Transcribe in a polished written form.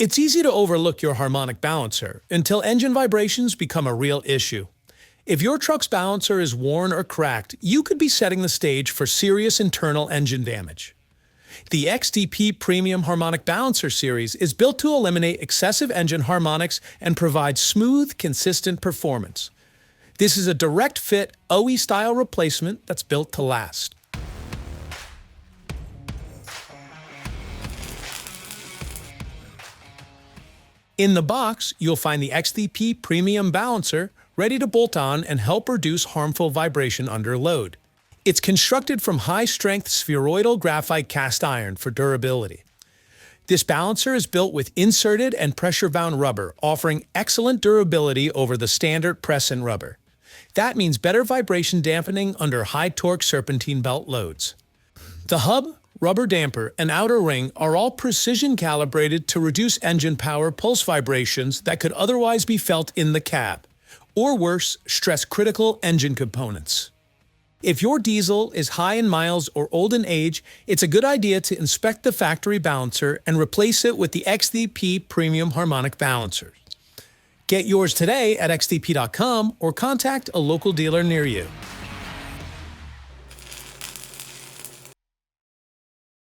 It's easy to overlook your harmonic balancer until engine vibrations become a real issue. If your truck's balancer is worn or cracked, you could be setting the stage for serious internal engine damage. The XDP Premium Harmonic Balancer series is built to eliminate excessive engine harmonics and provide smooth, consistent performance. This is a direct fit OE-style replacement that's built to last. In the box, you'll find the XDP Premium Balancer, ready to bolt on and help reduce harmful vibration under load. It's constructed from high-strength spheroidal graphite cast iron for durability. This balancer is built with inserted and pressure-bound rubber, offering excellent durability over the standard press-in rubber. That means better vibration dampening under high-torque serpentine belt loads. The hub, rubber damper, and outer ring are all precision-calibrated to reduce engine power pulse vibrations that could otherwise be felt in the cab, or worse, stress critical engine components. If your diesel is high in miles or old in age, it's a good idea to inspect the factory balancer and replace it with the XDP Premium Harmonic Balancer. Get yours today at xdp.com or contact a local dealer near you.